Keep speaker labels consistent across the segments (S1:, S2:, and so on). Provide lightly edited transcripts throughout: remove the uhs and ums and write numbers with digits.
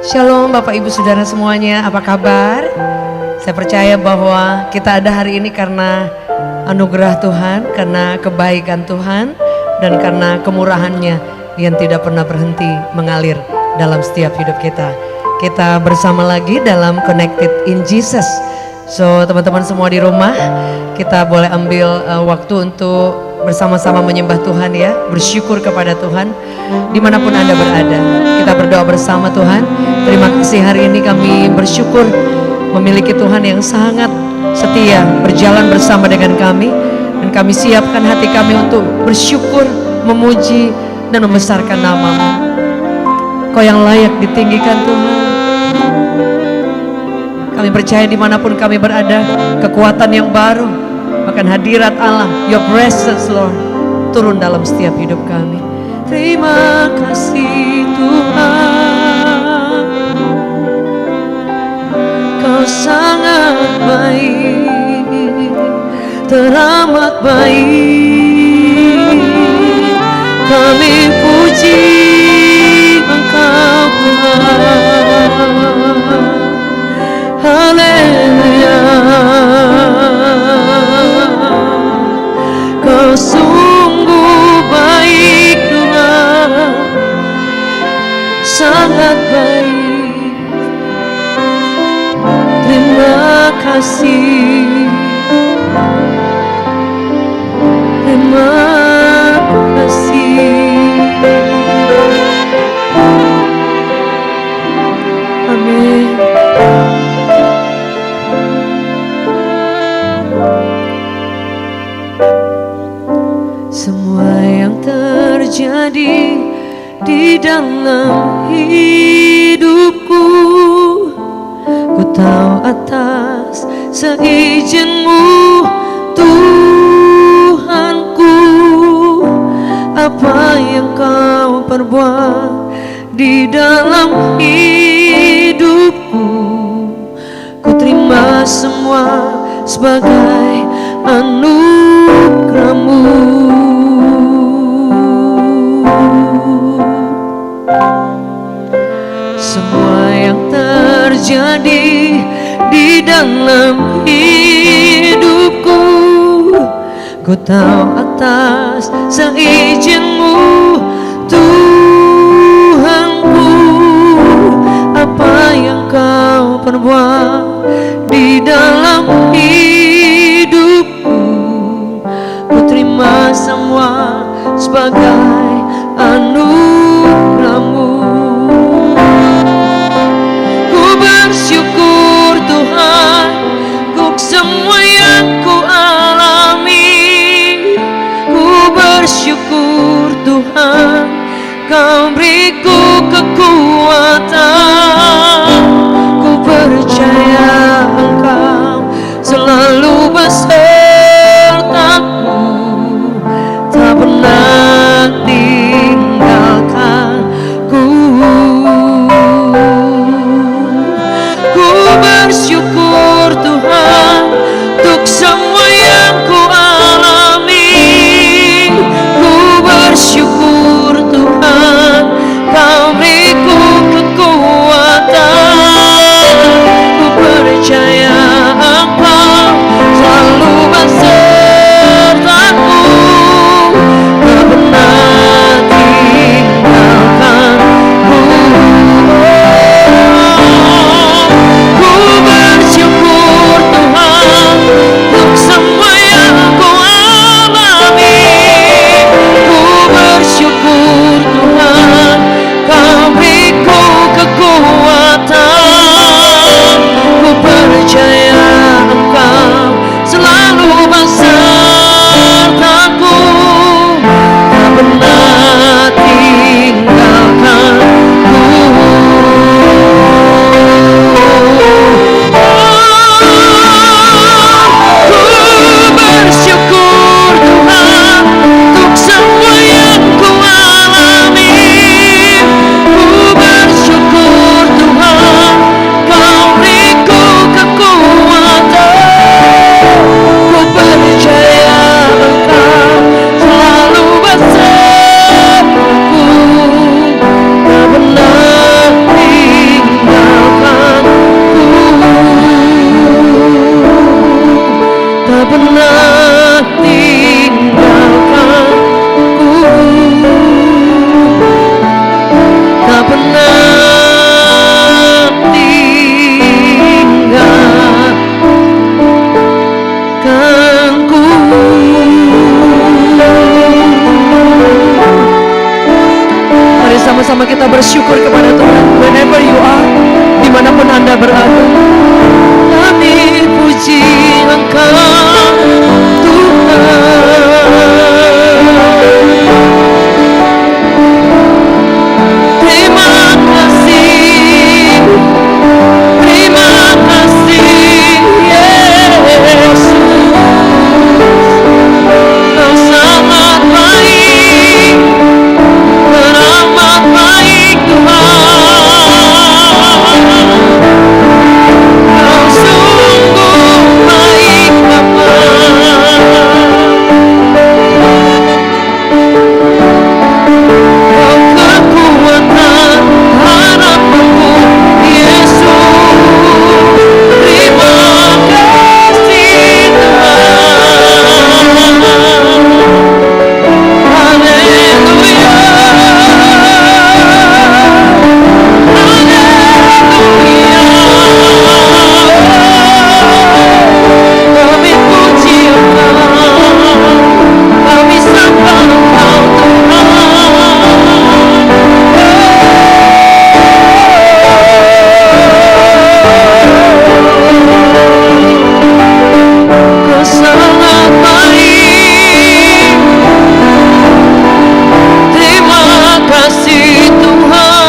S1: Shalom Bapak Ibu Saudara semuanya, apa kabar? Saya percaya bahwa kita ada hari ini karena anugerah Tuhan, karena kebaikan Tuhan, dan karena kemurahannya yang tidak pernah berhenti mengalir dalam setiap hidup kita. Kita bersama lagi dalam Connected in Jesus. So teman-teman semua di rumah, kita boleh ambil waktu untuk bersama-sama menyembah Tuhan ya, bersyukur kepada Tuhan dimanapun Anda berada. Kita berdoa bersama. Tuhan, terima kasih hari ini kami bersyukur memiliki Tuhan yang sangat setia berjalan bersama dengan kami, dan kami siapkan hati kami untuk bersyukur, memuji dan membesarkan nama-Mu. Kau yang layak ditinggikan Tuhan. Kami percaya dimanapun kami berada, kekuatan yang baru, bahkan hadirat Allah, Your presence Lord, turun dalam setiap hidup kami. Terima kasih Tuhan, Kau sangat baik, teramat baik. Kami puji Engkau Tuhan. Haleluya, Kau sungguh baik Tuhan, sangat baik. Terima kasih, terima kasih. Amin. Semua yang terjadi di dalam hidupku, ku tahu atas seizin-Mu Tuhanku. Apa yang Kau perbuat di dalam hidupku, ku terima semua sebagai anugerah-Mu. Semua yang terjadi di dalam hidupku, ku tahu atas seizin-Mu Tuhanku. Apa yang Kau perbuat di dalam hidupku, ku terima semua sebagai anugerah-Mu. Ku bersyukur Tuhan untuk semua yang ku alami. Ku bersyukur Tuhan, Kau beriku kekuatan. Ku percaya Engkau selalu besertaku, tak pernah tinggalkanku. Ku bersyukur Tuhan untuk semua yang ku alami. Ku bersyukur Tuhan, Kau beriku kekuatan. sama-sama kita bersyukur kepada Tuhan. Whenever you are, dimanapun Anda berada, kami puji Engkau Tuhan. Terima kasih, terima kasih Yesus. Kau sangat baik, teramat baik Tuhan. Kau sungguh baik Bapa. Kau kekuatan harapanku Yesus. Terima kasih Tuhan. Haleluya, haleluya. Kami puji Engkau, kami sembah Engkau Tuhan. Kau sangat baik. Terima kasih Tuhan.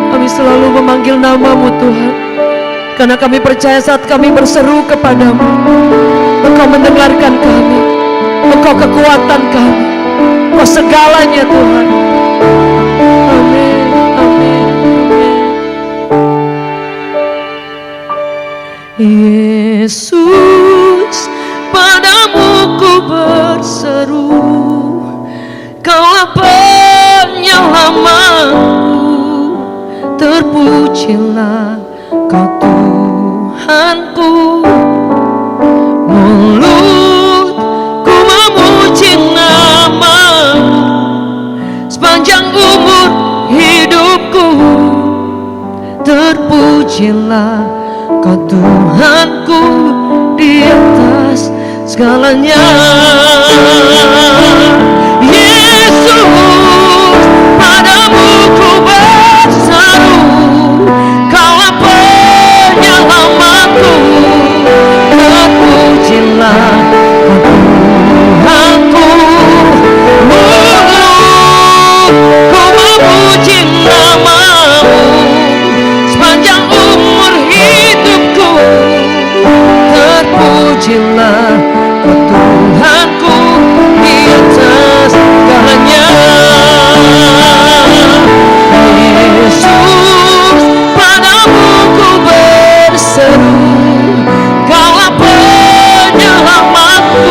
S1: Kami selalu memanggil nama-Mu Tuhan, karena kami percaya saat kami berseru kepadamu, Engkau mendengarkan kami, Engkau kekuatan kami, Engkau segalanya Tuhan. Amin, amin, amin. Yesus, padamu ku berseru, Kaulah penyelamatku. Terpujilah Kau Tuhanku. Mulutku memuji nama-Mu sepanjang umur hidupku. Terpujilah Kau Tuhanku di atas segalanya. Yesus, padamu ku berseru, Kaulah penyelamatku. Terpujilah Kau Tuhanku. Mulutku memuji nama-Mu sepanjang umur hidupku. Terpujilah Kau Tuhanku di atas segalanya. Yesus, padamu ku berseru, Kaulah penyelamatku.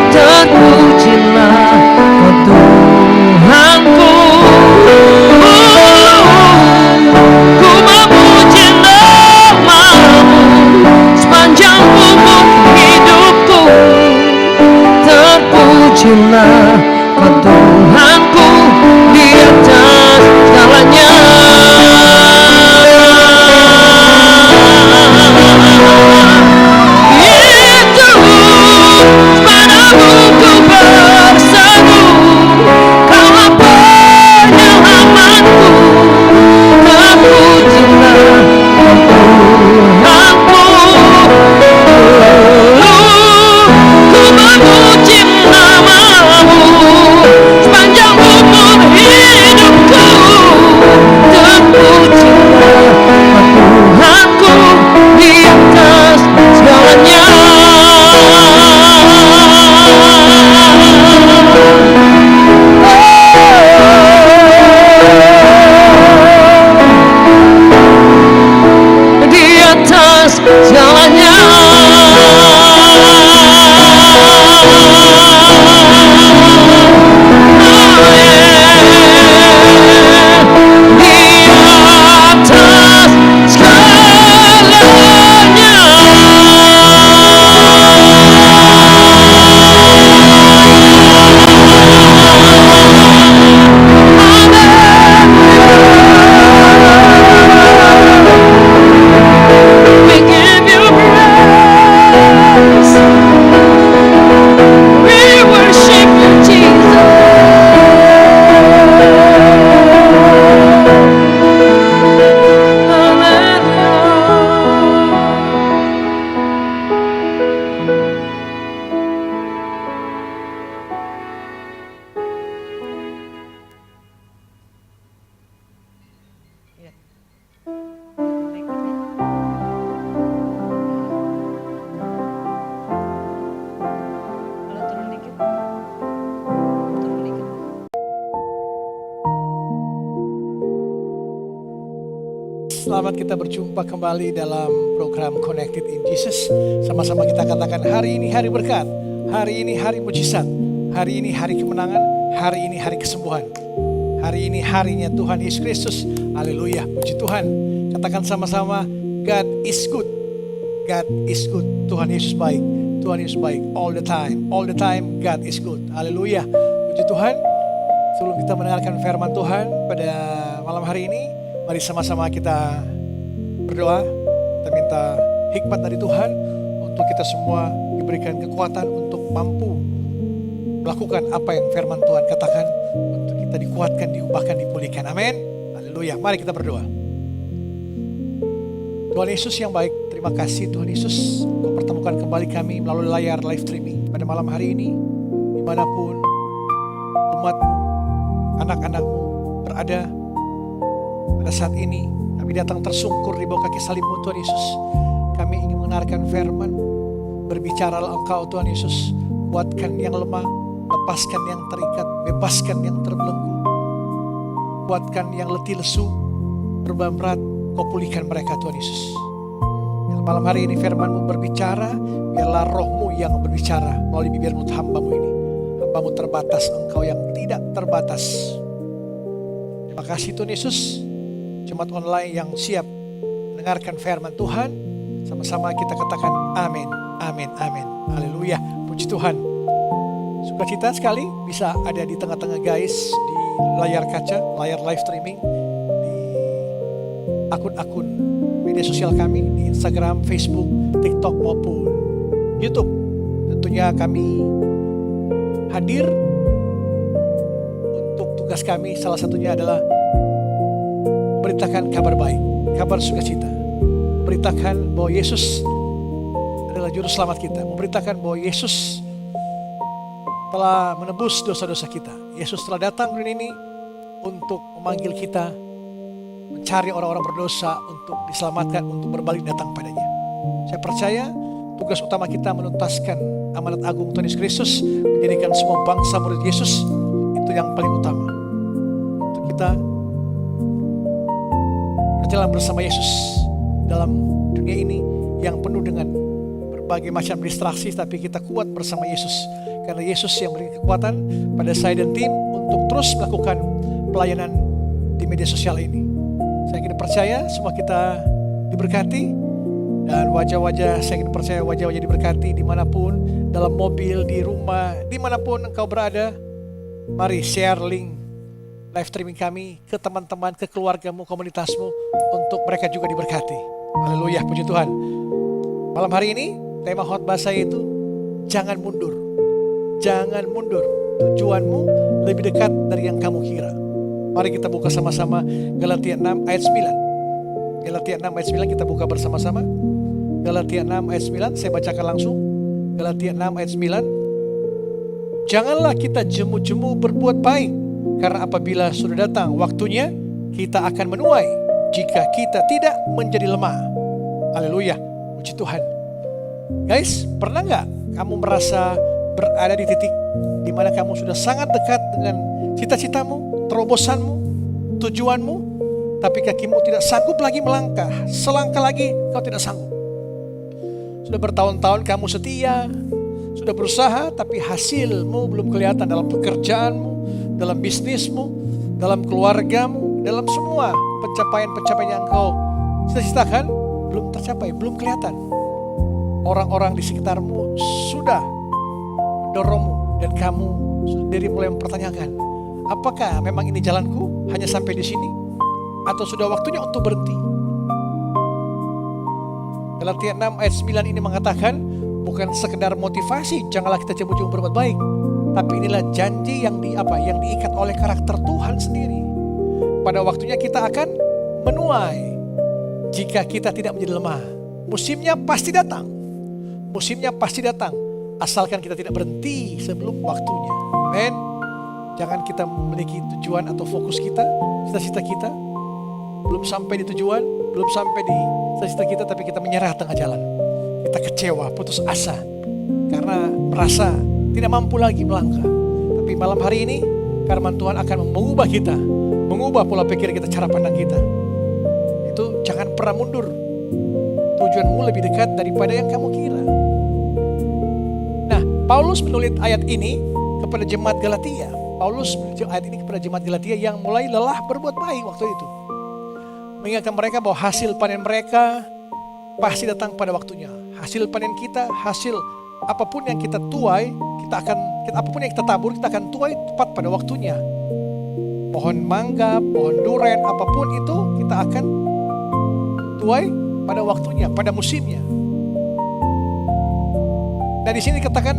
S1: Terpujilah Kau Tuhanku. Ku memuji nama-Mu sepanjang umur hidupku. Terpujilah Kau Tuhanku di atas segalanya. Yesus, padamu ku berseru, Kaulah penyelamatku. Terpujilah Kau Tuhanku. Ku memuji nama-Mu sepanjang umur
S2: Selamat kita berjumpa kembali dalam program Connected in Jesus. Sama-sama kita katakan hari ini hari berkat, hari ini hari mujizat, hari ini hari kemenangan, hari ini hari kesembuhan. Hari ini harinya Tuhan Yesus Kristus. Haleluya, puji Tuhan. Katakan sama-sama, God is good. God is good. Tuhan Yesus baik. Tuhan Yesus baik all the time. All the time God is good. Haleluya, puji Tuhan. Sebelum kita mendengarkan firman Tuhan pada malam hari ini, mari sama-sama kita berdoa. Kita minta hikmat dari Tuhan untuk kita semua diberikan kekuatan untuk mampu melakukan apa yang firman Tuhan katakan, untuk kita dikuatkan, diubahkan, dipulihkan. Amin. Haleluya. Mari kita berdoa. Tuhan Yesus yang baik, terima kasih Tuhan Yesus, Kau pertemukan kembali kami melalui layar live streaming pada malam hari ini. Dimanapun umat-Mu, anak-anak-Mu berada pada saat ini, kami datang tersungkur di bawah kaki salib-Mu Tuhan Yesus. Kami ingin mendengarkan firman-Mu. Berbicaralah Engkau Tuhan Yesus. Kuatkan yang lemah, lepaskan yang terikat, bebaskan yang terbelenggu. Kuatkan yang letih lesu, beban berat, Kau pulihkan mereka Tuhan Yesus. Dalam malam hari ini firman-Mu berbicara, biarlah Roh-Mu yang berbicara melalui bibir mulut hamba-Mu ini. Hamba-Mu terbatas, Engkau yang tidak terbatas. Terima kasih Tuhan Yesus. Jemaat online yang siap mendengarkan firman Tuhan, sama-sama kita katakan amin, amin, amin. Haleluya, puji Tuhan. Sukacita sekali bisa ada di tengah-tengah guys di layar kaca, layar live streaming, di akun-akun media sosial kami di Instagram, Facebook, TikTok maupun YouTube. Tentunya kami hadir untuk tugas kami, salah satunya adalah memberitakan kabar baik, kabar sukacita. Memberitakan bahwa Yesus adalah juru selamat kita. Memberitakan bahwa Yesus telah menebus dosa-dosa kita. Yesus telah datang ke dunia ini untuk memanggil kita, mencari orang-orang berdosa untuk diselamatkan, untuk berbalik datang padanya. Saya percaya tugas utama kita menuntaskan amanat agung Tuhan Yesus Kristus, menjadikan semua bangsa murid Yesus. Itu yang paling utama. Untuk kita berjalan bersama Yesus dalam dunia ini yang penuh dengan berbagai macam distraksi, tapi kita kuat bersama Yesus. Karena Yesus yang beri kekuatan pada saya dan tim untuk terus melakukan pelayanan di media sosial ini. Saya ingin percaya semua kita diberkati, dan wajah-wajah, saya ingin percaya wajah-wajah diberkati dimanapun, dalam mobil, di rumah, dimanapun engkau berada. Mari share link live streaming kami ke teman-teman, ke keluargamu, komunitasmu, untuk mereka juga diberkati. Haleluya, puji Tuhan. Malam hari ini tema khotbah saya itu jangan mundur. Jangan mundur. Tujuanmu lebih dekat dari yang kamu kira. Mari kita buka sama-sama Galatia 6 ayat 9. Galatia 6 ayat 9 kita buka bersama-sama. Galatia 6 ayat 9, saya bacakan langsung. Galatia 6 ayat 9. Janganlah kita jemu-jemu berbuat baik, karena apabila sudah datang waktunya, kita akan menuai jika kita tidak menjadi lemah. Haleluya, puji Tuhan. Guys, pernah gak kamu merasa berada di titik di mana kamu sudah sangat dekat dengan cita-citamu, terobosanmu, tujuanmu, tapi kakimu tidak sanggup lagi melangkah, selangkah lagi kau tidak sanggup. Sudah bertahun-tahun kamu setia, sudah berusaha, tapi hasilmu belum kelihatan dalam pekerjaanmu, dalam bisnismu, dalam keluargamu, dalam semua pencapaian-pencapaian yang engkau cita-citakan belum tercapai, belum kelihatan. Orang-orang di sekitarmu sudah mendorongmu dan kamu sendiri mulai mempertanyakan, apakah memang ini jalanku hanya sampai di sini atau sudah waktunya untuk berhenti? Galatia 6 ayat 9 ini mengatakan bukan sekedar motivasi, janganlah kita jemu-jemu berbuat baik, tapi inilah janji yang diikat oleh karakter Tuhan sendiri. Pada waktunya kita akan menuai jika kita tidak menjadi lemah. Musimnya pasti datang. Musimnya pasti datang, asalkan kita tidak berhenti sebelum waktunya. Amin. Jangan kita memiliki tujuan atau fokus kita, cita-cita kita belum sampai di tujuan, belum sampai di cita-cita kita, tapi kita menyerah tengah jalan. Kita kecewa, putus asa karena merasa tidak mampu lagi melangkah. Tapi malam hari ini firman Tuhan akan mengubah kita, mengubah pola pikir kita, cara pandang kita. Itu Jangan pernah mundur. Tujuanmu lebih dekat daripada yang kamu kira. Nah, Paulus menulis ayat ini kepada jemaat Galatia. Paulus menulis ayat ini kepada jemaat Galatia yang mulai lelah berbuat baik waktu itu. Mengingatkan mereka bahwa hasil panen mereka pasti datang pada waktunya. Hasil panen kita, hasil apapun yang kita tuai, apapun yang kita tabur, kita akan tuai tepat pada waktunya. Pohon mangga, pohon duren, apapun itu kita akan tuai pada waktunya, pada musimnya. Nah, di sini dikatakan,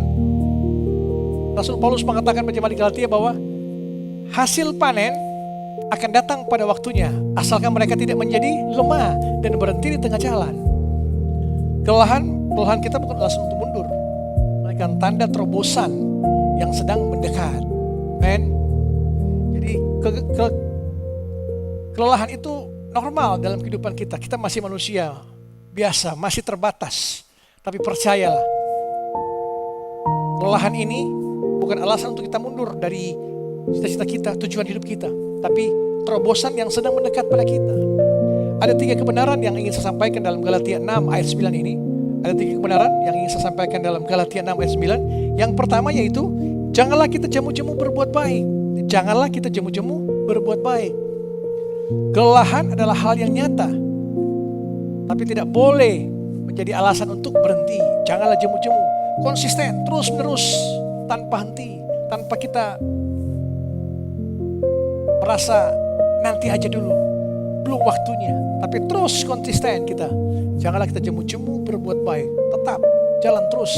S2: Rasul Paulus mengatakan pada jemaat Galatia bahwa hasil panen akan datang pada waktunya, asalkan mereka tidak menjadi lemah dan berhenti di tengah jalan. Kelelahan kita bukan alasan untuk mundur, melainkan tanda terobosan yang sedang mendekat. Amen. Jadi kelelahan itu normal dalam kehidupan kita. Kita masih manusia biasa, masih terbatas. Tapi percayalah, kelelahan ini bukan alasan untuk kita mundur dari cita-cita kita, tujuan hidup kita. Tapi terobosan yang sedang mendekat pada kita. Ada 3 kebenaran yang ingin saya sampaikan dalam Galatia 6 ayat 9 ini. Ada 3 kebenaran yang ingin saya sampaikan dalam Galatia 6 ayat 9. Yang pertama yaitu, janganlah kita jemu-jemu berbuat baik. Janganlah kita jemu-jemu berbuat baik. Kelelahan adalah hal yang nyata, tapi tidak boleh menjadi alasan untuk berhenti. Janganlah jemu-jemu, konsisten, terus-menerus, tanpa henti, tanpa kita merasa nanti aja dulu, belum waktunya. Tapi terus konsisten kita. Janganlah kita jemu-jemu berbuat baik. Tetap jalan terus.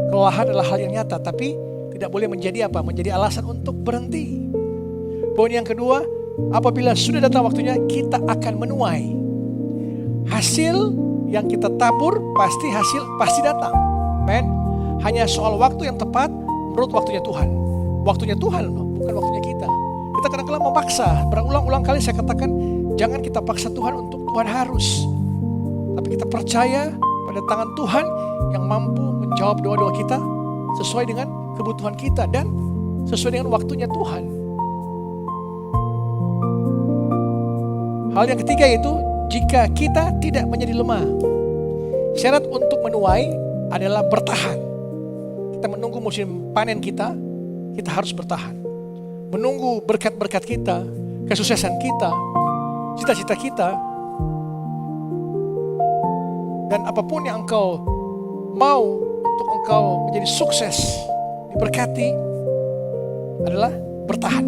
S2: Kelelahan adalah hal yang nyata, tapi tidak boleh menjadi apa? Menjadi alasan untuk berhenti. Poin yang kedua, apabila sudah datang waktunya, kita akan menuai. Hasil yang kita tabur pasti datang. Men, hanya soal waktu yang tepat menurut waktunya Tuhan. Waktunya Tuhan, bukan waktunya kita. Kita kadang-kadang memaksa. Berulang-ulang kali saya katakan, jangan kita paksa Tuhan untuk Tuhan harus. Tapi kita percaya pada tangan Tuhan yang mampu menjawab doa-doa kita sesuai dengan kebutuhan kita dan sesuai dengan waktunya Tuhan. Hal yang ketiga yaitu, jika kita tidak menjadi lemah. Syarat untuk menuai adalah bertahan. Kita menunggu musim panen kita harus bertahan. Menunggu berkat-berkat kita, kesuksesan kita, cita-cita kita. Dan apapun yang engkau mau untuk engkau menjadi sukses, diberkati, adalah bertahan.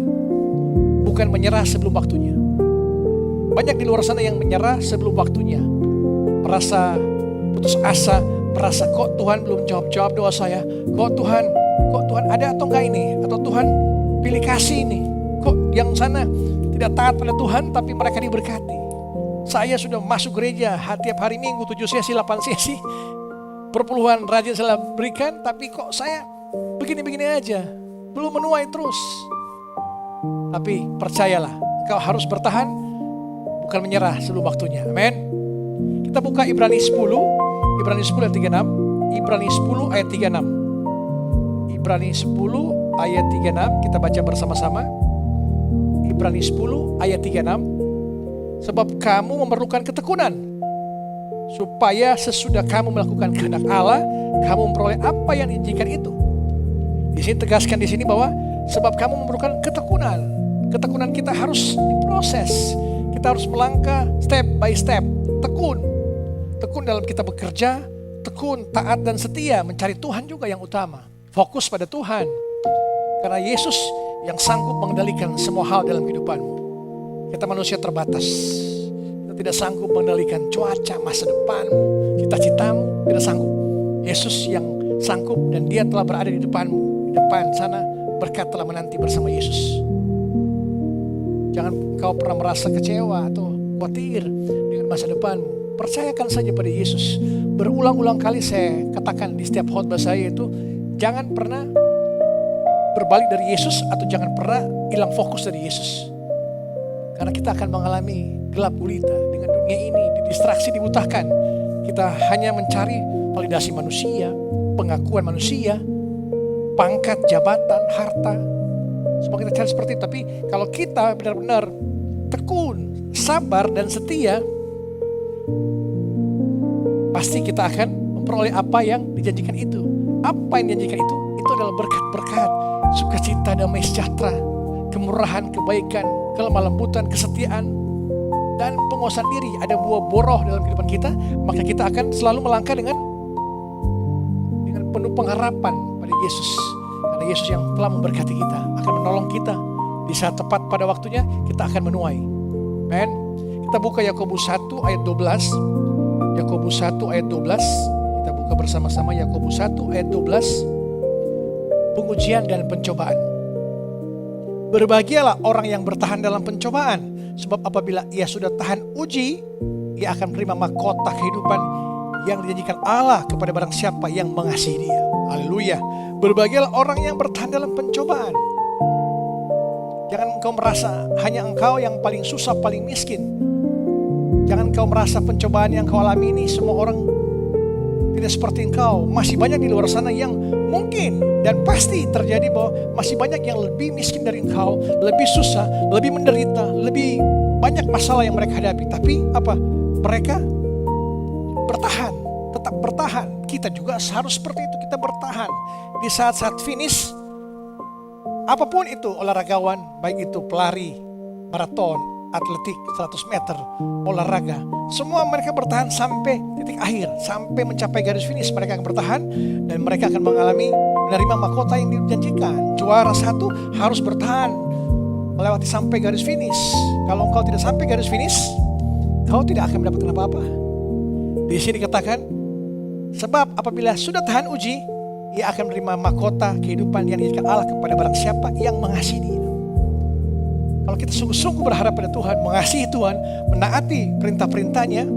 S2: Bukan menyerah sebelum waktunya. Banyak di luar sana yang menyerah sebelum waktunya. Merasa putus asa, merasa kok Tuhan belum jawab doa saya. Kok Tuhan ada atau enggak ini? Atau Tuhan pilih kasih ini. Kok yang sana tidak taat pada Tuhan tapi mereka diberkati. Saya sudah masuk gereja tiap hari Minggu 7 sesi, 8 sesi. Perpuluhan rajin saya berikan, tapi kok saya begini-begini aja. Belum menuai terus. Tapi percayalah, engkau harus bertahan, bukan menyerah sebelum waktunya. Amin. Kita buka Ibrani 10 ayat 36. Ibrani 10 ayat 36. Ibrani 10 ayat 36, kita baca bersama-sama. Ibrani 10 ayat 36. Sebab kamu memerlukan ketekunan, supaya sesudah kamu melakukan kehendak Allah, kamu memperoleh apa yang diinginkan itu. Di sini tegaskan di sini bahwa sebab kamu memerlukan ketekunan. Ketekunan kita harus diproses. Kita harus melangkah step by step. Tekun dalam kita bekerja, tekun, taat dan setia mencari Tuhan juga yang utama. Fokus pada Tuhan. Karena Yesus yang sanggup mengendalikan semua hal dalam kehidupanmu. Kita manusia terbatas. Kita tidak sanggup mengendalikan cuaca, masa depanmu, cita-citamu, tidak sanggup. Yesus yang sanggup dan dia telah berada di depanmu. Di depan sana berkat telah menanti bersama Yesus. Jangan kau pernah merasa kecewa atau khawatir dengan masa depanmu. Percayakan saja pada Yesus. Berulang-ulang kali saya katakan di setiap khotbah saya itu, jangan pernah berbalik dari Yesus atau jangan pernah hilang fokus dari Yesus. Karena kita akan mengalami gelap gulita dengan dunia ini, didistraksi, dibutakan. Kita hanya mencari validasi manusia, pengakuan manusia, pangkat, jabatan, harta. Semua kita cari seperti itu. Tapi kalau kita benar-benar tekun, sabar dan setia, pasti kita akan memperoleh apa yang dijanjikan itu. Apa yang dijanjikan itu? Itu adalah berkat-berkat, sukacita, damai sejahtera, kemurahan, kebaikan, kelemah lembutan, kesetiaan, dan penguasaan diri. Ada buah boroh dalam kehidupan kita, maka kita akan selalu melangkah dengan penuh pengharapan pada Yesus. Karena Yesus yang telah memberkati kita, akan menolong kita. Di saat tepat pada waktunya, kita akan menuai. Amen. Kita buka Yakobus 1 ayat 12. Yakobus 1 ayat 12. Kita buka bersama-sama Yakobus 1 ayat 12. Pengujian dan pencobaan. Berbahagialah orang yang bertahan dalam pencobaan, sebab apabila ia sudah tahan uji, ia akan menerima mahkota kehidupan yang dijanjikan Allah kepada barang siapa yang mengasihi dia. Haleluya. Berbahagialah orang yang bertahan dalam pencobaan. Jangan engkau merasa hanya engkau yang paling susah, paling miskin. Jangan engkau merasa pencobaan yang kau alami ini semua orang tidak seperti engkau. Masih banyak di luar sana yang mungkin dan pasti terjadi bahwa masih banyak yang lebih miskin dari engkau, lebih susah, lebih menderita, lebih banyak masalah yang mereka hadapi. Tapi apa? Mereka bertahan, tetap bertahan. Kita juga harus seperti itu, kita bertahan. Di saat-saat finish, apapun itu olahragawan, baik itu pelari, maraton, atletik, 100 meter, olahraga, semua mereka bertahan sampai titik akhir, sampai mencapai garis finish. Mereka akan bertahan dan mereka akan menerima mahkota yang dijanjikan. Juara 1 harus bertahan melewati sampai garis finish. Kalau engkau tidak sampai garis finish, kau tidak akan mendapatkan apa-apa. Di sini dikatakan, sebab apabila sudah tahan uji, ia akan menerima mahkota kehidupan yang dijanjikan Allah kepada barang siapa yang mengasihi dia. Kalau kita sungguh-sungguh berharap pada Tuhan, mengasihi Tuhan, menaati perintah-perintahnya,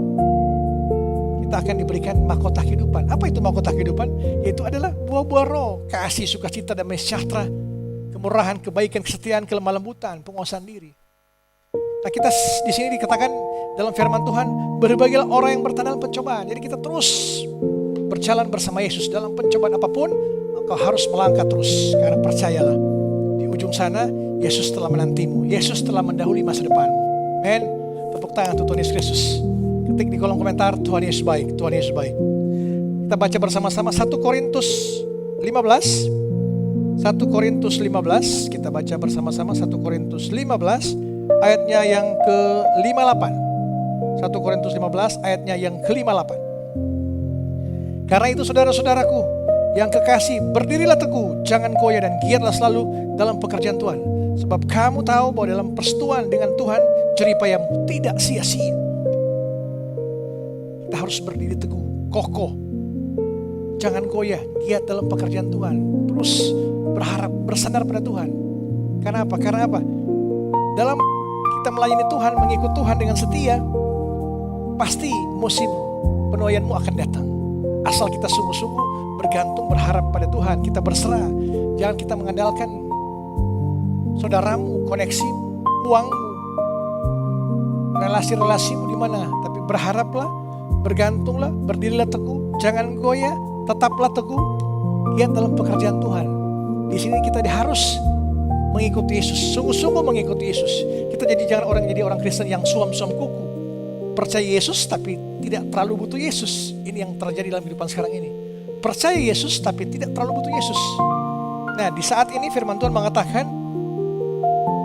S2: kita akan diberikan mahkota kehidupan. Apa itu mahkota kehidupan? Yaitu adalah buah-buah roh, kasih, sukacita, damai sejahtera, kemurahan, kebaikan, kesetiaan, kelemah lembutan, penguasaan diri. Nah, kita di sini dikatakan dalam firman Tuhan, berbahagialah orang yang bertahan dalam pencobaan. Jadi kita terus berjalan bersama Yesus dalam pencobaan apapun, engkau harus melangkah terus. Karena percayalah, di ujung sana Yesus telah menantimu. Yesus telah mendahului masa depanmu. Amen. Tepuk tangan untuk Tuhan Yesus Kristus. Ketik di kolom komentar, Tuhan Yesus baik, Tuhan Yesus baik. Kita baca bersama-sama 1 Korintus 15. 1 Korintus 15. Kita baca bersama-sama 1 Korintus 15 ayatnya yang ke-58. 1 Korintus 15 ayatnya yang ke-58. Karena itu saudara-saudaraku yang kekasih, berdirilah teguh, jangan goyah dan giatlah selalu dalam pekerjaan Tuhan. Sebab kamu tahu bahwa dalam persekutuan dengan Tuhan, jeripayamu tidak sia-sia. Kita harus berdiri teguh, kokoh. Jangan goyah, giat dalam pekerjaan Tuhan. Terus berharap, bersandar pada Tuhan. Karena apa? Karena apa? Dalam kita melayani Tuhan, mengikut Tuhan dengan setia, pasti musim penuaianmu akan datang. Asal kita sungguh-sungguh bergantung, berharap pada Tuhan, kita berserah. Jangan kita mengandalkan saudaramu, koneksimu, uangmu, relasi-relasimu di mana. Tapi berharaplah, bergantunglah, berdirilah teguh, jangan goyah, tetaplah teguh, giat dalam pekerjaan Tuhan. Di sini kita harus mengikuti Yesus, sungguh-sungguh mengikuti Yesus. Kita jangan jadi orang Kristen yang suam-suam kuku. Percaya Yesus tapi tidak terlalu butuh Yesus. Ini yang terjadi dalam kehidupan sekarang ini. Percaya Yesus tapi tidak terlalu butuh Yesus. Nah, di saat ini firman Tuhan mengatakan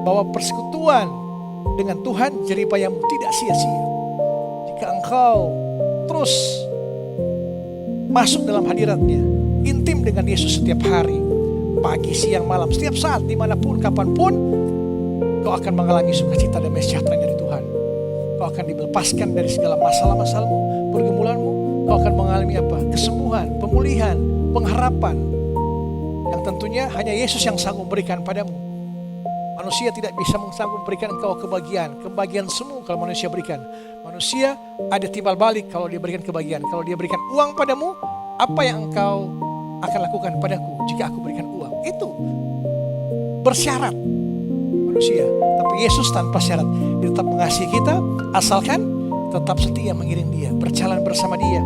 S2: bahwa persekutuan dengan Tuhan jeripayamu tidak sia-sia. Jika engkau terus masuk dalam hadiratnya, intim dengan Yesus setiap hari, pagi, siang, malam, setiap saat, dimanapun, kapanpun, kau akan mengalami sukacita dan sejahtera dari Tuhan. Kau akan dilepaskan dari segala masalah-masalahmu, pergumulanmu. Kau akan mengalami apa? Kesembuhan, pemulihan, pengharapan. Yang tentunya hanya Yesus yang sanggup memberikan padamu. Manusia tidak bisa sanggup memberikan engkau kebahagiaan semu kalau manusia berikan. Manusia ada timbal balik kalau dia berikan kebahagiaan. Kalau dia berikan uang padamu, apa yang engkau akan lakukan padaku jika aku berikan uang? Itu bersyarat manusia. Tapi Yesus tanpa syarat. Dia tetap mengasihi kita, asalkan tetap setia mengiring dia, berjalan bersama dia,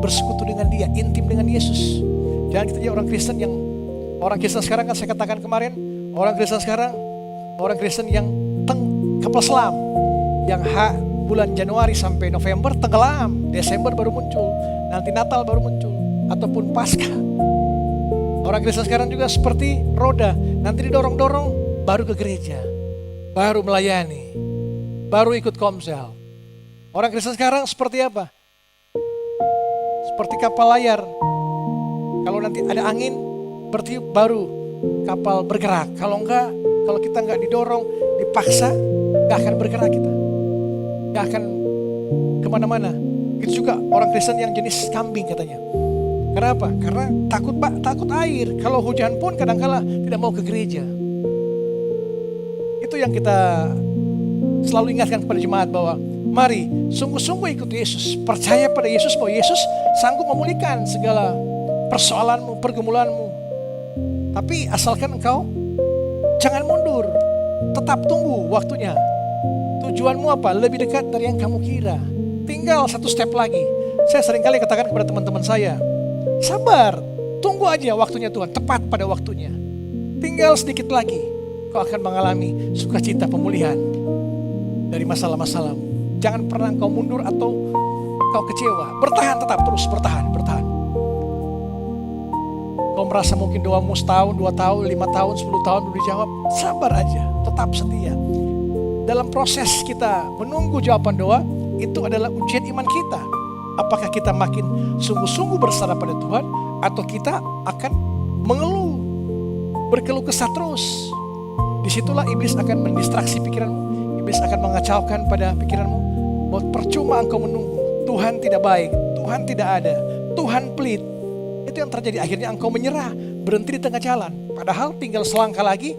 S2: bersekutu dengan dia, intim dengan Yesus. Jangan kita jadi orang Kristen sekarang kan saya katakan kemarin, orang Kristen yang kapal selam, yang bulan Januari sampai November tenggelam, Desember baru muncul, nanti Natal baru muncul, ataupun Paskah. Orang Kristen sekarang juga seperti roda, nanti didorong-dorong baru ke gereja, baru melayani, baru ikut komsel. Orang Kristen sekarang seperti apa? Seperti kapal layar. Kalau nanti ada angin bertiup baru kapal bergerak. Kalau enggak, kalau kita enggak didorong, dipaksa, enggak akan bergerak kita. Enggak akan kemana-mana. Itu juga orang Kristen yang jenis kambing katanya. Kenapa? Karena takut air. Kalau hujan pun kadang-kala tidak mau ke gereja. Itu yang kita selalu ingatkan kepada jemaat bahwa mari sungguh-sungguh ikut Yesus. Percaya pada Yesus bahwa Yesus sanggup memulihkan segala persoalanmu, pergumulanmu. Tapi asalkan engkau jangan mundur. Tetap tunggu waktunya. Tujuanmu apa? Lebih dekat dari yang kamu kira. Tinggal satu step lagi. Saya seringkali katakan kepada teman-teman saya, sabar, tunggu aja waktunya Tuhan, tepat pada waktunya. Tinggal sedikit lagi, kau akan mengalami sukacita pemulihan dari masalah-masalahmu. Jangan pernah kau mundur atau kau kecewa. Bertahan, tetap terus bertahan. Kau merasa mungkin doamu setahun, 2 tahun, 5 tahun, 10 tahun belum dijawab. Sabar aja, tetap setia. Dalam proses kita menunggu jawaban doa, itu adalah ujian iman kita. Apakah kita makin sungguh-sungguh bersarah pada Tuhan, atau kita akan mengeluh, berkeluh kesah terus. Disitulah iblis akan mendistraksi pikiranmu. Iblis akan mengacaukan pada pikiranmu bahwa percuma engkau menunggu. Tuhan tidak baik, Tuhan tidak ada, Tuhan pelit. Itu yang terjadi, akhirnya engkau menyerah, berhenti di tengah jalan. Padahal tinggal selangkah lagi,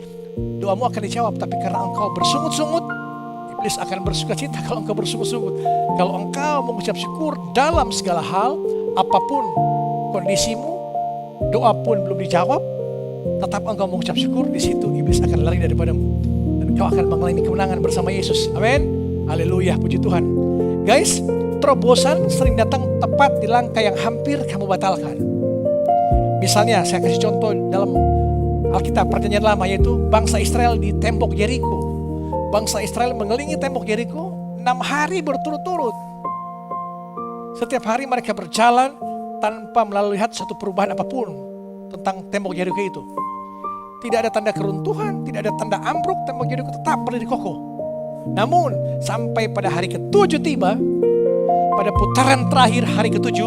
S2: doamu akan dijawab. Tapi karena engkau bersungut-sungut, iblis akan bersukacita kalau engkau bersungut-sungut. Kalau engkau mengucap syukur dalam segala hal, apapun kondisimu, doa pun belum dijawab, tetap engkau mengucap syukur, di situ iblis akan lari daripadamu. Dan engkau akan mengalami kemenangan bersama Yesus. Amin. Haleluya, puji Tuhan. Guys, terobosan sering datang tepat di langkah yang hampir kamu batalkan. Misalnya saya kasih contoh dalam Alkitab Perjanjian Lama, yaitu bangsa Israel di tembok Yeriko. Bangsa Israel mengelilingi tembok Yeriko 6 hari berturut-turut. Setiap hari mereka berjalan tanpa melihat satu perubahan apapun tentang tembok Yeriko itu. Tidak ada tanda keruntuhan, tidak ada tanda ambruk, tembok Yeriko tetap berdiri kokoh. Namun sampai pada hari ke-7 tiba, pada putaran terakhir hari ke-7,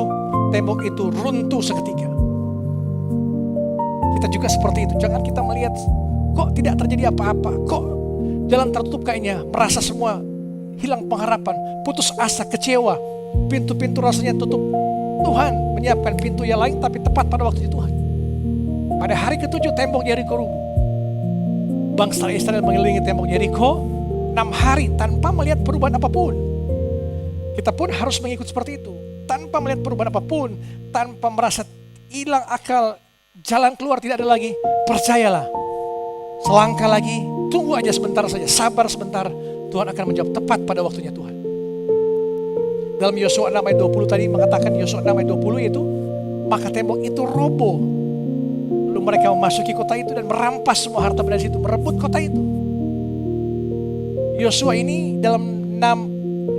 S2: tembok itu runtuh seketika. Kita juga seperti itu. Jangan kita melihat kok tidak terjadi apa-apa, kok jalan tertutup kayaknya, merasa semua hilang pengharapan, putus asa, kecewa, pintu-pintu rasanya tutup. Tuhan menyiapkan pintu yang lain, tapi tepat pada waktu Tuhan. Pada hari ke-7 tembok Yeriko rubuh. Bangsa Israel mengelilingi tembok Yeriko 6 hari tanpa melihat perubahan apapun. Kita pun harus mengikut seperti itu, tanpa melihat perubahan apapun, tanpa merasa hilang akal, jalan keluar tidak ada lagi. Percayalah, selangkah lagi, tunggu aja sebentar saja, sabar sebentar, Tuhan akan menjawab tepat pada waktunya Tuhan. Dalam Yosua 6 ayat 20 tadi mengatakan, Yosua 6 ayat 20 itu, maka tembok itu roboh. Lalu mereka memasuki kota itu dan merampas semua harta benda situ, merebut kota itu. Yosua ini dalam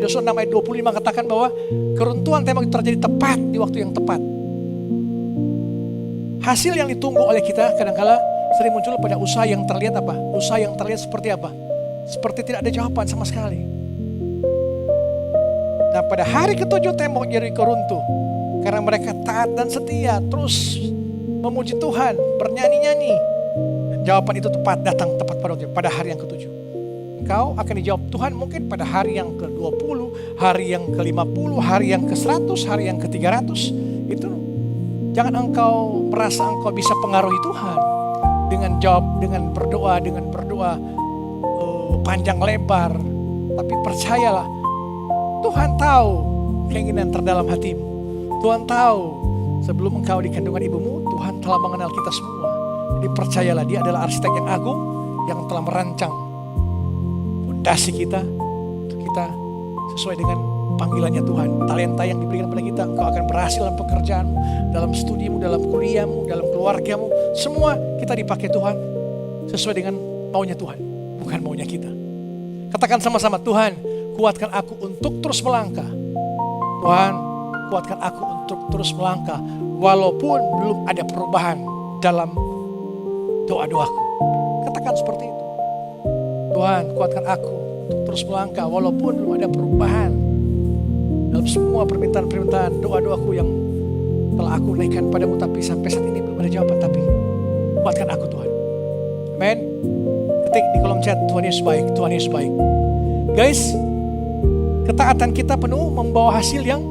S2: Yosua 6 ayat 25 mengatakan bahwa keruntuhan tembok itu terjadi tepat di waktu yang tepat. Hasil yang ditunggu oleh kita kadang-kala sering muncul pada usaha yang terlihat apa? Usaha yang terlihat seperti apa? Seperti tidak ada jawaban sama sekali. Nah, pada hari ke-7 tembok Yeriko runtuh karena mereka taat dan setia, terus memuji Tuhan, bernyanyi-nyanyi. Dan jawaban itu datang tepat pada hari yang ke-7. Engkau akan dijawab Tuhan mungkin pada hari yang ke-20, hari yang ke-50, hari yang ke-100, hari yang ke-300. Itu jangan engkau merasa engkau bisa pengaruhi Tuhan dengan berdoa panjang lebar. Tapi percayalah, Tuhan tahu keinginan terdalam hatimu. Tuhan tahu sebelum engkau di kandungan ibumu, Tuhan telah mengenal kita semua. Jadi percayalah, Dia adalah arsitek yang agung yang telah merancang fondasi kita untuk kita sesuai dengan panggilannya Tuhan. Talenta yang diberikan kepada kita, engkau akan berhasil dalam pekerjaanmu, dalam studimu, dalam kuliahmu, dalam keluargamu. Semua kita dipakai Tuhan sesuai dengan maunya Tuhan, bukan maunya kita. Katakan sama-sama, Tuhan, kuatkan aku untuk terus melangkah. Tuhan, kuatkan aku untuk terus melangkah walaupun belum ada perubahan dalam doa-doaku. Katakan seperti itu. Tuhan, kuatkan aku untuk terus melangkah walaupun belum ada perubahan dalam semua permintaan-permintaan doa-doaku yang telah aku naikkan padamu, tapi sampai saat ini belum ada jawaban. Tapi kuatkan aku Tuhan. Amen. Ketik di kolom chat, Tuhan Yesus baik, Tuhan Yesus baik. Guys, ketaatan kita penuh membawa hasil yang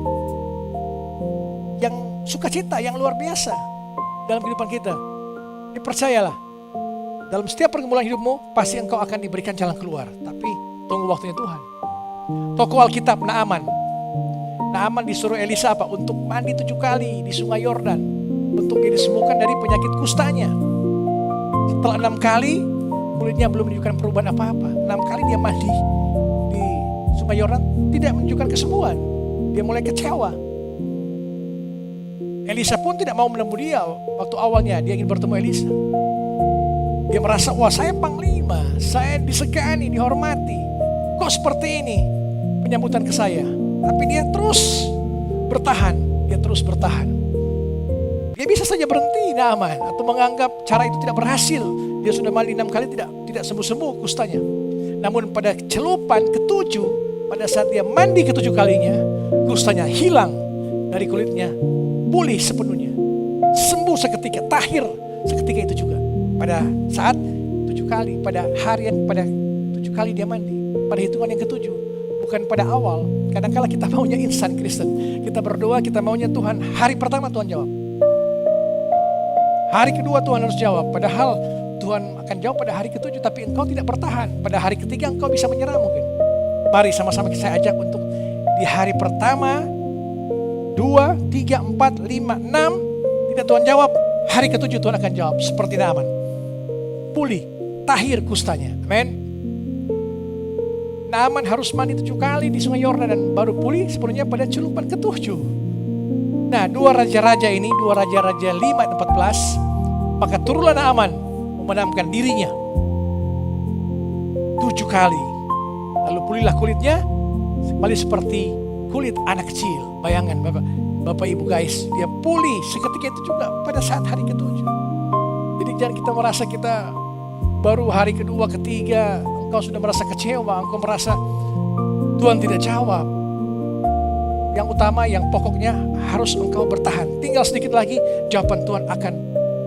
S2: sukacita, yang luar biasa dalam kehidupan kita. Percayalah, dalam setiap pergumulan hidupmu pasti engkau akan diberikan jalan keluar. Tapi tunggu waktunya Tuhan. Tokoh Alkitab Naaman disuruh Elisa apa? Untuk mandi 7 kali di sungai Yordan, untuk dia disembuhkan dari penyakit kustanya. Setelah 6 kali kulitnya belum menunjukkan perubahan apa-apa. 6 kali dia mandi di sungai Yordan, tidak menunjukkan kesembuhan. Dia mulai kecewa. Elisa pun tidak mau menemui dia. Waktu awalnya dia ingin bertemu Elisa. Dia merasa, wah saya panglima, saya disegani, dihormati. Kok seperti ini penyambutan ke saya? Tapi dia terus bertahan. Dia bisa saja berhenti Naaman atau menganggap cara itu tidak berhasil. Dia sudah mandi 6 kali tidak sembuh-sembuh kustanya. Namun pada celupan ke-7, pada saat dia mandi ke-7 kalinya, kustanya hilang dari kulitnya, pulih sepenuhnya, sembuh seketika, tahir seketika itu juga. Pada saat 7 kali, pada 7 kali dia mandi, pada hitungan yang ke-7, bukan pada awal. Kadang-kala kita maunya insan Kristen, kita berdoa, kita maunya Tuhan hari pertama Tuhan jawab, hari kedua Tuhan harus jawab, padahal Tuhan akan jawab pada hari ke-7, tapi engkau tidak bertahan. Pada hari ketiga engkau bisa menyerah mungkin. Mari sama-sama saya ajak untuk di hari pertama, 2, 3, 4, 5, 6, tidak Tuhan jawab, hari ke-7 Tuhan akan jawab seperti Naaman. Pulih, tahir kustanya. Amin. Naaman harus mandi 7 kali di sungai Yordan dan baru pulih sepenuhnya pada celupan ke-7. Nah, 2 raja-raja ini, 2 raja-raja 5 dan 14, maka turunlah Naaman memadamkan dirinya 7 kali. Lalu pulihlah kulitnya kembali seperti kulit anak kecil. Bayangan Bapak Ibu guys, dia pulih seketika itu juga pada saat hari ke-7. Jadi jangan kita merasa kita baru hari kedua, ketiga, engkau sudah merasa kecewa, engkau merasa Tuhan tidak jawab. Yang utama, yang pokoknya harus engkau bertahan. Tinggal sedikit lagi, jawaban Tuhan akan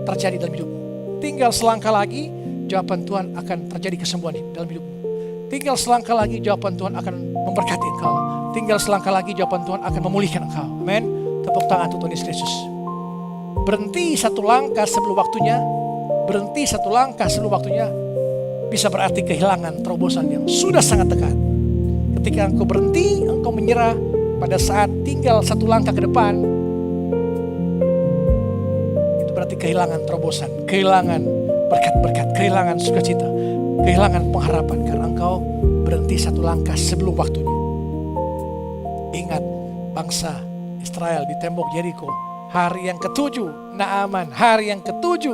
S2: terjadi dalam hidupmu. Tinggal selangkah lagi, jawaban Tuhan akan terjadi kesembuhan dalam hidupmu. Tinggal selangkah lagi, jawaban Tuhan akan memberkati engkau. Tinggal selangkah lagi, jawaban Tuhan akan memulihkan engkau. Amin. Tepuk tangan untuk Tuhan Yesus. Berhenti 1 langkah sebelum waktunya, berhenti 1 langkah sebelum waktunya, bisa berarti kehilangan terobosan yang sudah sangat dekat. Ketika engkau berhenti, engkau menyerah pada saat tinggal 1 langkah ke depan, itu berarti kehilangan terobosan, kehilangan berkat-berkat, kehilangan sukacita, kehilangan pengharapan karena engkau berhenti 1 langkah sebelum waktunya. Ingat bangsa Israel di tembok Yeriko, hari yang ke-7 Naaman, hari yang ke-7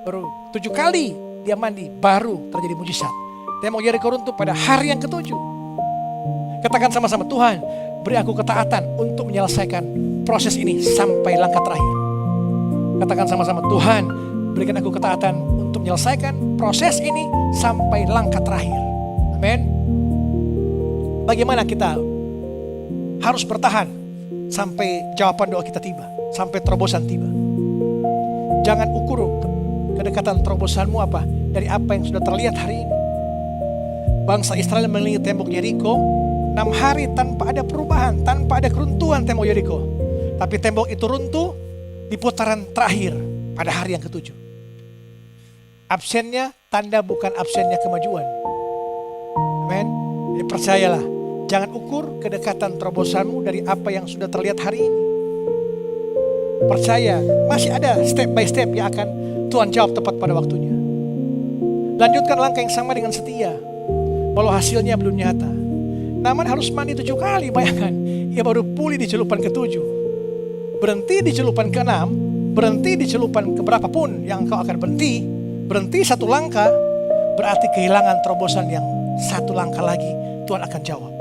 S2: baru 7 kali dia mandi, baru terjadi mujizat. Tembok Yeriko runtuh pada hari yang ke-7. Katakan sama-sama, Tuhan beri aku ketaatan untuk menyelesaikan proses ini sampai langkah terakhir. Katakan sama-sama, Tuhan berikan aku ketaatan untuk menyelesaikan proses ini sampai langkah terakhir. Amin. Bagaimana kita harus bertahan sampai jawaban doa kita tiba, sampai terobosan tiba. Jangan ukur kedekatan terobosanmu apa dari apa yang sudah terlihat hari ini. Bangsa Israel mengelilingi tembok Yeriko 6 hari tanpa ada perubahan, tanpa ada keruntuhan tembok Yeriko. Tapi tembok itu runtuh di putaran terakhir pada hari yang ke-7. Absennya tanda bukan absennya kemajuan. Amin. Jadi percayalah, jangan ukur kedekatan terobosanmu dari apa yang sudah terlihat hari ini. Percaya, masih ada step by step yang akan Tuhan jawab tepat pada waktunya. Lanjutkan langkah yang sama dengan setia, walau hasilnya belum nyata. Naaman harus mandi 7 kali, bayangkan. Ia baru pulih di celupan ke-7. Berhenti di celupan ke-6, berhenti di celupan keberapapun yang engkau akan berhenti 1 langkah, berarti kehilangan terobosan yang 1 langkah lagi Tuhan akan jawab.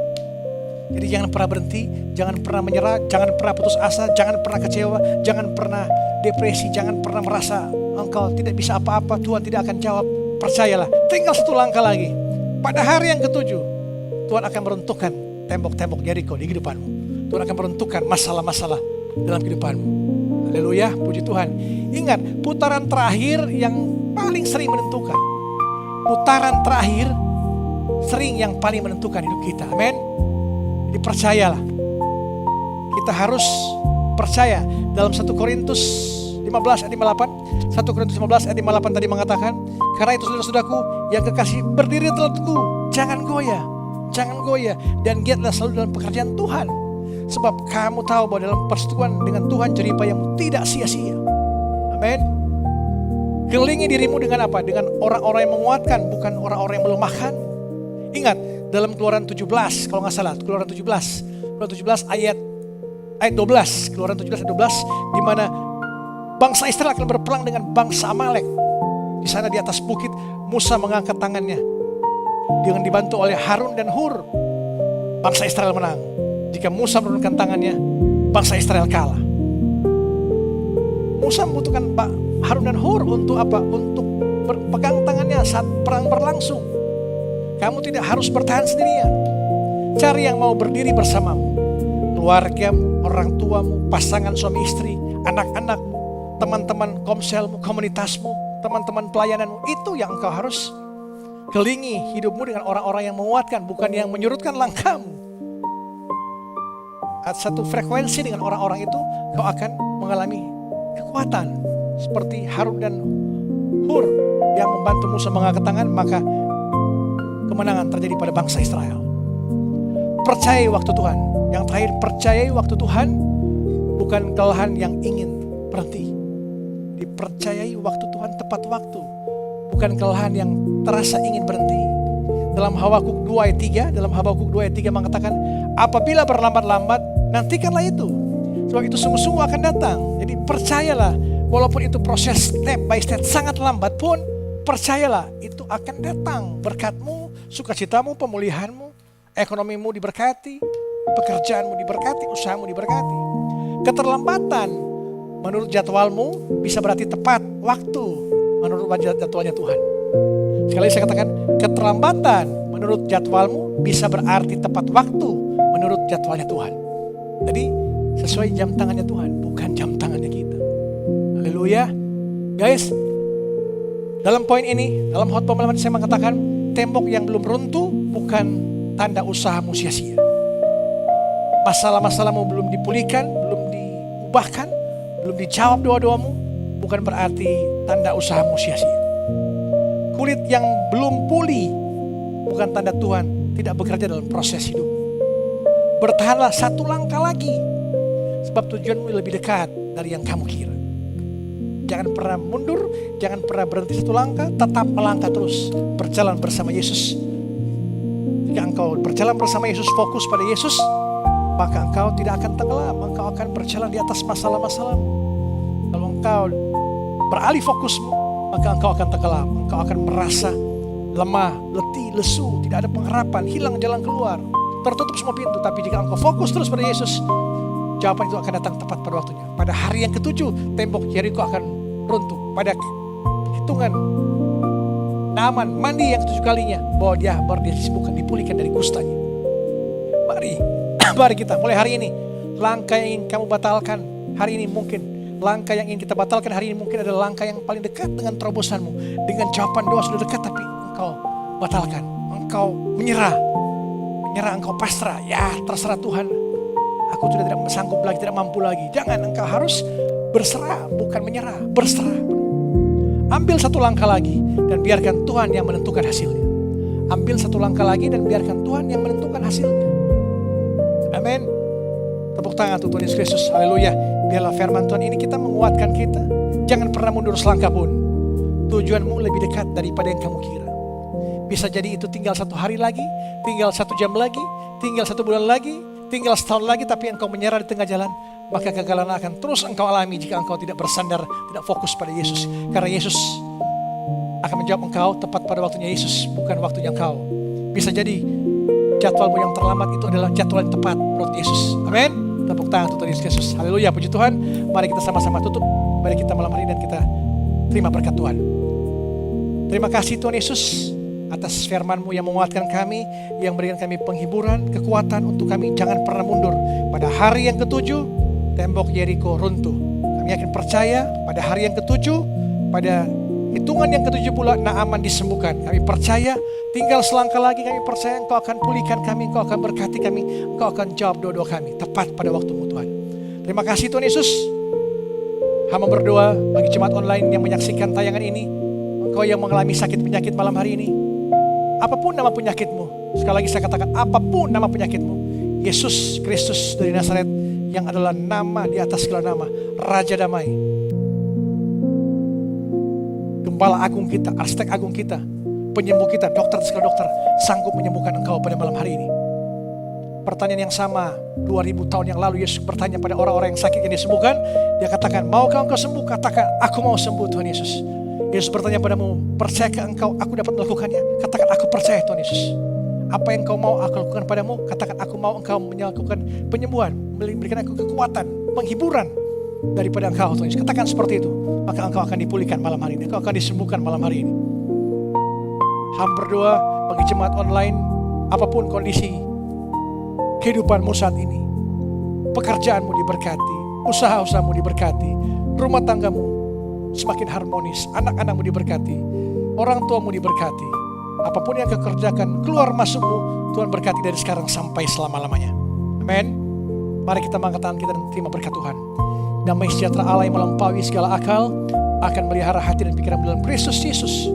S2: Jadi jangan pernah berhenti, jangan pernah menyerah, jangan pernah putus asa, jangan pernah kecewa, jangan pernah depresi, jangan pernah merasa engkau tidak bisa apa-apa, Tuhan tidak akan jawab. Percayalah, tinggal satu langkah lagi. Pada hari yang ketujuh, Tuhan akan meruntuhkan tembok-tembok Yeriko di kehidupanmu. Tuhan akan meruntuhkan masalah-masalah dalam kehidupanmu. Haleluya, puji Tuhan. Ingat, putaran terakhir yang paling sering menentukan. Putaran terakhir sering yang paling menentukan hidup kita. Amin. Jadi percayalah. Kita harus percaya. Dalam 1 Korintus 15 ayat 58. 1 Korintus 15 ayat 58 tadi mengatakan, karena itu saudara-saudaraku yang kekasih, berdiri telah teguh, jangan goyah, dan giatlah selalu dalam pekerjaan Tuhan. Sebab kamu tahu bahwa dalam persekutuan dengan Tuhan jeripayamu tidak sia-sia. Amin. Kelilingi dirimu dengan apa? Dengan orang-orang yang menguatkan, bukan orang-orang yang melemahkan. Ingat, dalam Keluaran 17, kalau nggak salah, Keluaran 17 ayat 12, Keluaran 17 ayat 12, di mana bangsa Israel akan berperang dengan bangsa Amalek. Di sana di atas bukit, Musa mengangkat tangannya dengan dibantu oleh Harun dan Hur. Bangsa Israel menang. Jika Musa menurunkan tangannya, bangsa Israel kalah. Musa membutuhkan Harun dan Hur untuk apa? Untuk berpegang tangannya saat perang berlangsung. Kamu tidak harus bertahan sendirian. Cari yang mau berdiri bersamamu. Keluargamu, orang tuamu, pasangan suami istri, anak-anakmu, teman-teman komselmu, komunitasmu, teman-teman pelayananmu. Itu yang engkau harus kelingi hidupmu dengan orang-orang yang menguatkan, bukan yang menyurutkan langkahmu. Satu frekuensi dengan orang-orang itu, kau akan mengalami kekuatan. Seperti Harun dan Hur yang membantu Musa mengangkat tangan, maka kemenangan terjadi pada bangsa Israel. Percayai waktu Tuhan. Yang terakhir, percayai waktu Tuhan, bukan kelelahan yang ingin berhenti. Dipercayai waktu Tuhan tepat waktu, bukan kelelahan yang terasa ingin berhenti. Dalam Habakuk 2 ayat 3, mengatakan, apabila berlambat-lambat, nantikanlah itu. Sebab itu sungguh-sungguh akan datang. Jadi percayalah, walaupun itu proses step by step sangat lambat pun, percayalah itu akan datang. Berkatmu, sukacitamu, pemulihanmu, ekonomimu diberkati, pekerjaanmu diberkati, usahamu diberkati. Keterlambatan menurut jadwalmu bisa berarti tepat waktu menurut jadwalnya Tuhan. Sekali lagi saya katakan, keterlambatan menurut jadwalmu bisa berarti tepat waktu menurut jadwalnya Tuhan. Jadi sesuai jam tangannya Tuhan, bukan jam tangannya kita. Haleluya. Guys, dalam poin ini, dalam khotbah malam ini saya mengatakan, tembok yang belum runtuh bukan tanda usahamu sia-sia. Masalah-masalahmu belum dipulihkan, belum diubahkan, belum dijawab doa-doamu, bukan berarti tanda usahamu sia-sia. Kulit yang belum pulih bukan tanda Tuhan tidak bekerja dalam proses hidup. Bertahanlah satu langkah lagi, sebab tujuanmu lebih dekat dari yang kamu kira. Jangan pernah mundur, jangan pernah berhenti satu langkah, tetap melangkah terus, berjalan bersama Yesus. Jika engkau berjalan bersama Yesus, fokus pada Yesus, maka engkau tidak akan tenggelam, engkau akan berjalan di atas masalah-masalahmu. Kalau engkau beralih fokusmu, maka engkau akan tenggelam, engkau akan merasa lemah, letih, lesu, tidak ada pengharapan, hilang jalan keluar, tertutup semua pintu. Tapi jika engkau fokus terus pada Yesus, jawaban itu akan datang tepat pada waktunya. Pada hari yang ketujuh, tembok Yeriko akan runtuh. Pada hitungan Naaman mandi yang ketujuh kalinya, bahwa dia baru disembuhkan, dipulihkan dari kustanya. Mari kita mulai hari ini, langkah yang ingin kamu batalkan hari ini, mungkin langkah yang ingin kita batalkan hari ini mungkin adalah langkah yang paling dekat dengan terobosanmu, dengan jawaban doa sudah dekat, tapi engkau batalkan, engkau menyerah, engkau pasrah. Ya terserah Tuhan, aku sudah tidak sanggup lagi, tidak mampu lagi. Jangan, engkau harus berserah, bukan menyerah, berserah. Ambil satu langkah lagi dan biarkan Tuhan yang menentukan hasilnya. Ambil satu langkah lagi dan biarkan Tuhan yang menentukan hasilnya. Amin. Tepuk tangan untuk Tuhan Yesus Kristus. Haleluya. Biarlah firman Tuhan ini kita menguatkan kita. Jangan pernah mundur selangkah pun. Tujuanmu lebih dekat daripada yang kamu kira. Bisa jadi itu tinggal 1 hari lagi, tinggal 1 jam lagi, tinggal 1 bulan lagi, tinggal setahun lagi, tapi engkau menyerah di tengah jalan, maka kegagalan akan terus engkau alami jika engkau tidak bersandar, tidak fokus pada Yesus. Karena Yesus akan menjawab engkau tepat pada waktunya Yesus, bukan waktunya engkau. Bisa jadi jadwalmu yang terlambat itu adalah jadwal yang tepat menurut Yesus. Amin. Tepuk tangan untuk Yesus. Haleluya, puji Tuhan. Mari kita sama-sama tutup. Mari kita malam hari dan kita terima berkat Tuhan. Terima kasih Tuhan Yesus atas firman-Mu yang menguatkan kami, yang memberikan kami penghiburan, kekuatan untuk kami jangan pernah mundur. Pada hari yang ketujuh, tembok Yeriko runtuh. Kami yakin percaya pada hari yang ketujuh, pada hitungan yang ketujuh pula Naaman disembuhkan. Kami percaya tinggal selangkah lagi, kami percaya Engkau akan pulihkan kami, Engkau akan berkati kami, Engkau akan jawab doa-doa kami tepat pada waktu-Mu Tuhan. Terima kasih Tuhan Yesus. Hamba berdoa bagi jemaat online yang menyaksikan tayangan ini, Engkau yang mengalami sakit penyakit malam hari ini, apapun nama penyakitmu, sekali lagi saya katakan apapun nama penyakitmu, Yesus Kristus dari Nazaret yang adalah nama di atas segala nama, Raja Damai, Gembala Agung kita, Arsitek Agung kita, penyembuh kita, dokter segala dokter, sanggup menyembuhkan engkau pada malam hari ini. Pertanyaan yang sama 2000 tahun yang lalu Yesus bertanya pada orang-orang yang sakit yang disembuhkan. Dia katakan, maukah engkau sembuh? Katakan, aku mau sembuh Tuhan Yesus. Yesus bertanya padamu, percayakah engkau aku dapat melakukannya? Katakan, aku percaya Tuhan Yesus. Apa yang engkau mau aku lakukan padamu? Katakan, aku mau engkau melakukan penyembuhan, memberikan aku kekuatan, penghiburan daripada engkau Tuhan Yesus. Katakan seperti itu, maka engkau akan dipulihkan malam hari ini, engkau akan disembuhkan malam hari ini. Hamba berdoa bagi jemaat online, apapun kondisi kehidupanmu saat ini, pekerjaanmu diberkati, usaha-usahamu diberkati, rumah tanggamu semakin harmonis, anak-anakmu diberkati, orang tuamu diberkati, apapun yang kau kerjakan, keluar masukmu, Tuhan berkati dari sekarang sampai selama-lamanya. Amin. Mari kita mengangkat tangan kita dan terima berkat Tuhan. Damai sejahtera Allah yang melampaui segala akal akan melihara hati dan pikiran dalam Kristus Yesus.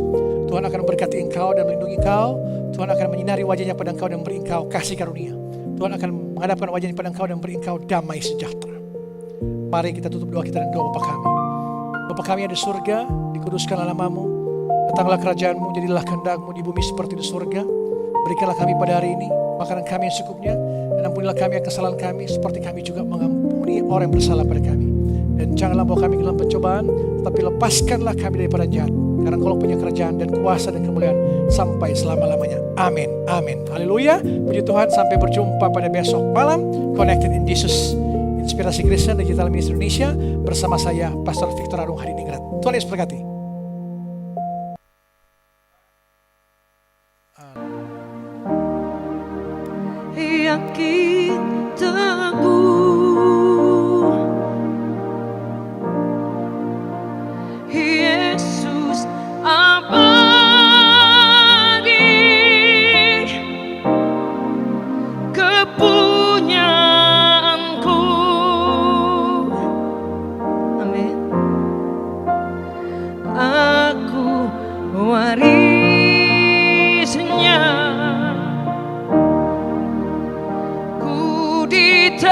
S2: Tuhan akan memberkati engkau dan melindungi engkau. Tuhan akan menyinari wajahnya pada engkau dan memberi engkau kasih karunia. Tuhan akan menghadapkan wajahnya pada engkau dan memberi engkau damai sejahtera. Mari kita tutup doa kita dan doa Bapa kami. Bapa kami ada di surga, dikuduskanlah namamu, datanglah kerajaanmu, jadilah kehendakmu di bumi seperti di surga. Berikanlah kami pada hari ini makanan kami yang secukupnya, dan ampunilah kami akan kesalahan kami seperti kami juga mengampuni orang yang bersalah pada kami. Dan janganlah bawa kami ke dalam pencobaan, tetapi lepaskanlah kami daripada jahat. Karena Engkau punya kerajaan dan kuasa dan kemuliaan sampai selama-lamanya. Amin. Amin. Haleluya. Puji Tuhan, sampai berjumpa pada besok malam. Connected in Jesus, Inspirasi Kristen Digital Ministry Indonesia bersama saya Pastor Victor Arung Hadiningrat. Tuhan Yesus berkati.
S1: Yakin teguh Yesus abadi, kepunyaanku. Amin. Aku warisnya, ku ditebus,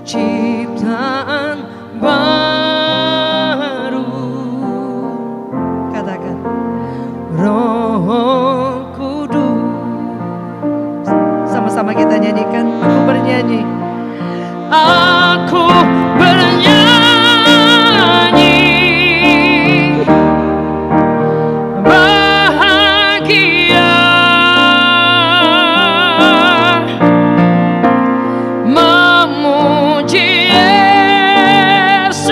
S1: ciptaan baru. Katakan, Roh Kudus. Sama-sama kita nyanyikan. Aku bernyanyi, aku bernyanyi, bahagia memuji Yesus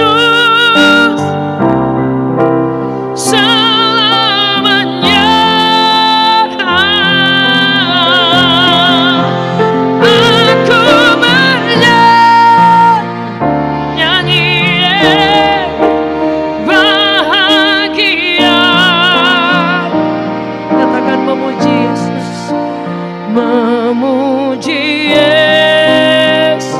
S1: selamanya. Aku bernyanyi, bahagia. Katakan, memuji Yesus, memuji Yesus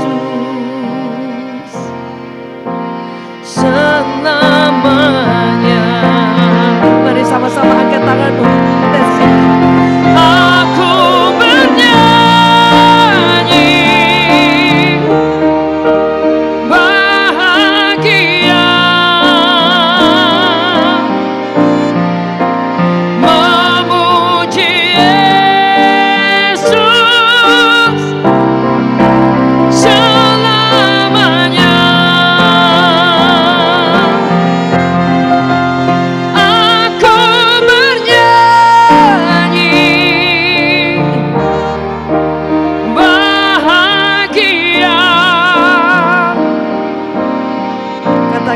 S1: selamanya. Mari sama-sama angkat tanganmu. Aku bernyanyi, bahagia memuji Yesus selamanya. Aku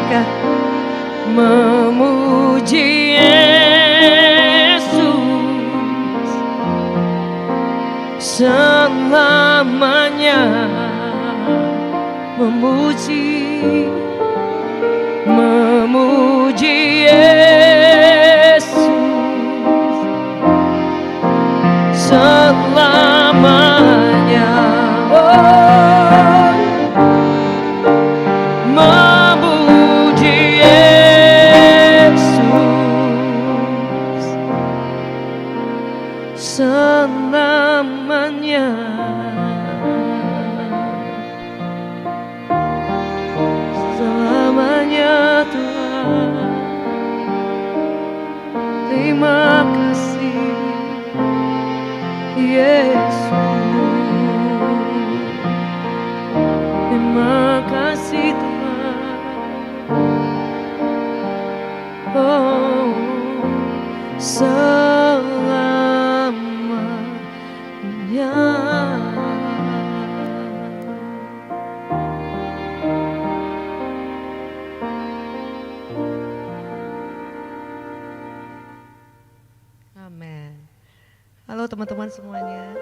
S1: katakan memuji Yesus selamanya, memuji Yesus selamanya. Oh, memuji Yesus selamanya. Selamanya Tuhan, terima kasih Yesus, terima kasih Tuhan. Oh, selamanya. Amin. Halo teman-teman semuanya.